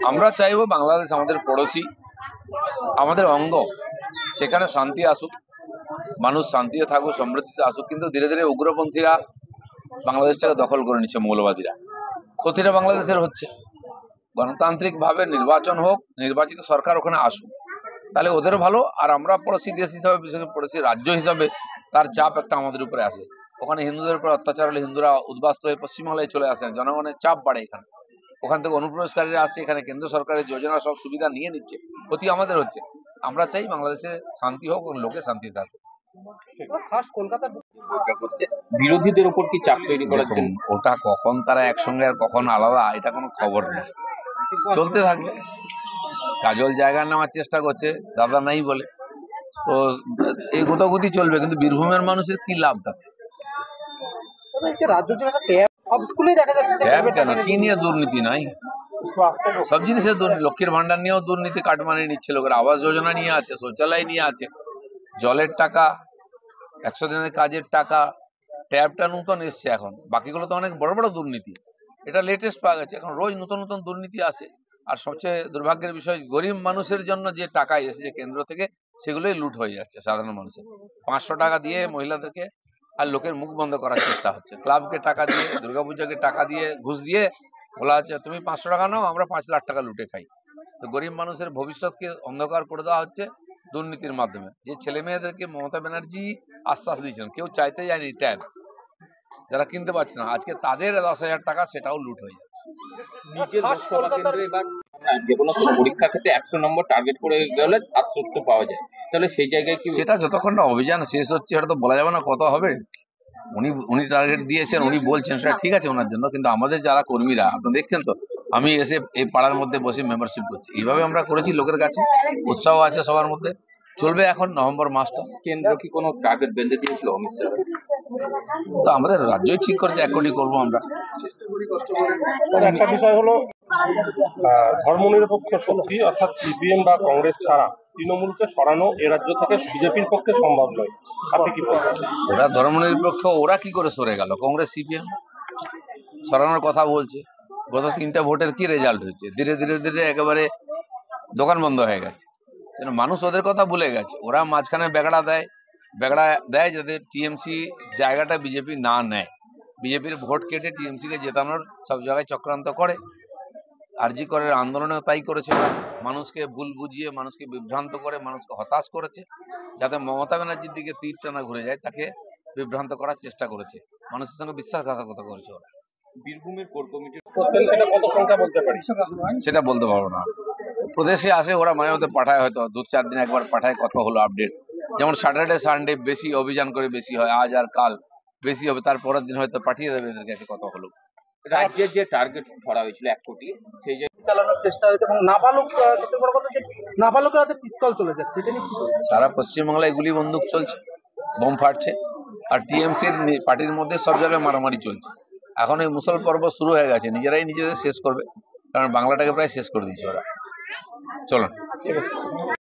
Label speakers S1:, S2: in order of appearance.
S1: আমরা চাইবো বাংলাদেশ আমাদের পড়োশি, আমাদের অঙ্গ, সেখানে শান্তি আসুক, মানুষ শান্তিতে থাকুক, সমৃদ্ধিতে আসুক। কিন্তু ধীরে ধীরে উগ্রপন্থীরা বাংলাদেশটাকে দখল করে নিচ্ছে, মৌলবাদীরা। ক্ষতিটা বাংলাদেশের হচ্ছে। গণতান্ত্রিক ভাবে নির্বাচন হোক, নির্বাচিত সরকার ওখানে আসুক, তাহলে ওদেরও ভালো। আর আমরা পড়োশি দেশ হিসাবে, বিশেষ করে পড়োশি রাজ্য হিসাবে তার চাপ একটা আমাদের উপরে আসে। ওখানে হিন্দুদের উপর অত্যাচার হলে হিন্দুরা উদ্বাস্ত হয়ে পশ্চিমবাংলায় চলে আসেন, জনগণের চাপ বাড়ে এখানে। ওখান থেকে অনুপ্রবেশকারীরা আসছে, এখানে কেন্দ্র সরকারের যোজনা সব সুবিধা নিয়ে নিচ্ছে, ক্ষতি আমাদের হচ্ছে। আমরা চাই বাংলাদেশে শান্তি হোক, লোকে শান্তি থাকুক।
S2: বিরোধীদের উপর কি চাপ তৈরি করেছেন?
S1: ওটা কখন তারা একসঙ্গে আর কখন আলাদা, এটা কোনো খবর নেই, চলতে থাকবে। কাজল জায়গা নেওয়ার চেষ্টা করছে, দাদা নাই বলে, তো এই গোতাগুতি চলবে। কিন্তু বীরভূমের মানুষের কি লাভ থাকে? কেন, কি নিয়ে দুর্নীতি নাই? সব জিনিসের দুর্নীতি, লক্ষ্মীর ভান্ডার নিয়েও দুর্নীতি, কাটমানি নিচ্ছে লোকের, আবাস যোজনা নিয়ে আছে, শৌচালয় নিয়ে আছে, জলের টাকা, 100 দিনের কাজের টাকা, ট্যাবটা নতুন এসছে এখন, বাকিগুলো তো অনেক বড় বড় দুর্নীতি। এটা লেটেস্ট পাওয়া গেছে, এখন রোজ নতুন নতুন দুর্নীতি আসে। আর সবচেয়ে দুর্ভাগ্যের বিষয়, গরিব মানুষের জন্য যে টাকা এসেছে কেন্দ্র থেকে, সেগুলোই লুট হয়ে যাচ্ছে সাধারণ মানুষের। 500 টাকা দিয়ে মহিলাদেরকে আর লোকের মুখ বন্ধ করার চেষ্টা হচ্ছে। ক্লাবকে টাকা দিয়ে, দুর্গাপূজাকে টাকা দিয়ে, ঘুষ দিয়ে বলা হচ্ছে তুমি 500 টাকা নাও, আমরা 5 লাখ টাকা লুটে খাই। তো গরিব মানুষের ভবিষ্যৎকে অন্ধকার করে দেওয়া হচ্ছে দুর্নীতির মাধ্যমে। যে ছেলে মেয়েদেরকে মমতা ব্যানার্জি আশ্বাস দিয়েছেন, কেউ চাইতে যায়নি ট্যাব, যারা কিনতে পারছে না, আজকে তাদের 10,000 টাকা সেটাও লুট হয়ে যাচ্ছে।
S2: নিজের লোকসভা কেন্দ্রে এবার যে কোনো পরীক্ষা ক্ষেত্রে 100 নম্বর টার্গেট করে গেলে 700 পাওয়া যায়, তাহলে সেই জায়গায় কি?
S1: সেটা যতক্ষণ না অভিযান শেষ হচ্ছে, সেটা তো বলা যাবে না কত হবে। উনি টার্গেট দিয়েছেন, উনি বলছেন, সেটা ঠিক আছে ওনার জন্য। কিন্তু আমাদের যারা কর্মীরা, আপনি দেখছেন তো, আমি এসে এই পাড়ার মধ্যে বসে মেম্বারশিপ করছি, এইভাবে আমরা করেছি লোকের কাছে, উৎসাহ আছে সবার মধ্যে। চলবে এখন নভেম্বর মাসটা।
S2: কেন্দ্র কি কোনো টার্গেট বেঁধে দিয়েছিল অমিত শাহ?
S1: তো আমাদের রাজ্যই ঠিক করছে 1 কোটি করবো আমরা।
S3: একটা বিষয় হলো ধর্মনিরপেক্ষ শক্তি অর্থাৎ সিপিএম বা কংগ্রেস ছাড়া তৃণমূলকে সরানো এ রাজ্য থেকে বিজেপির পক্ষে সম্ভব নয়। আপনি কি বলবেন?
S1: ওরা ধর্মনিরপেক্ষ, ওরা কি করে সরে গেল? কংগ্রেস সিপিএম সরানোর কথা বলছে। গত 3টা ভোটের কি রেজাল্ট হয়েছে? ধীরে ধীরে ধীরে একেবারে দোকান বন্ধ হয়ে গেছে। মানুষ ওদের কথা ভুলে গেছে। ওরা মাঝখানে বেগড়া দেয় যাতে টিএমসি জায়গাটা বিজেপি না নেয়। বিজেপির ভোট কেটে টিএমসি কে জেতানোর সব জায়গায় চক্রান্ত করে। আরজি করের আন্দোলনেও তাই করেছে ওরা, মানুষকে ভুল বুঝিয়ে, মানুষকে বিভ্রান্ত করে, মানুষকে হতাশ করেছে, যাতে মমতা ব্যানার্জির দিকে তীর টানা ঘুরে যায়, তাকে বিভ্রান্ত করার চেষ্টা করেছে, মানুষের সঙ্গে বিশ্বাসঘাতকতা করেছে ওরা।
S2: বীরভূমের কোর কমিটির
S3: সেটা কত সংখ্যা বলতে পারি?
S1: সেটা বলতে পারবো না। প্রদেশে আসে ওরা, মাঝে মধ্যে পাঠায়, হয়তো 2-4 দিন একবার পাঠায়, কত হলো আপডেট। যেমন স্যাটারডে সানডে বেশি অভিযান করে, বেশি হয়, আজ আর কাল বেশি হবে, তারপরের দিন হয়তো পাঠিয়ে দেবে এদের কাছে কত হলো।
S2: রাজ্যের যে টার্গেট ধরা হয়েছিল 1 কোটি, সেই জায়গায়
S3: চালানোর চেষ্টা হয়েছে এবং নাবালক, সবচেয়ে বড় কথা যে নাবালকের হাতে পিস্তল চলে যাচ্ছে, এটা নিয়ে
S1: সারা পশ্চিমবাংলায় গুলি বন্দুক চলছে, বোম ফাটছে, আর টিএমসির পার্টির মধ্যে সব জায়গায় মারামারি চলছে। এখন এই মুসল পর্ব শুরু হয়ে গেছে, নিজেরাই নিজেদের শেষ করবে, কারণ বাংলাটাকে প্রায় শেষ করে দিয়েছে ওরা। চলুন।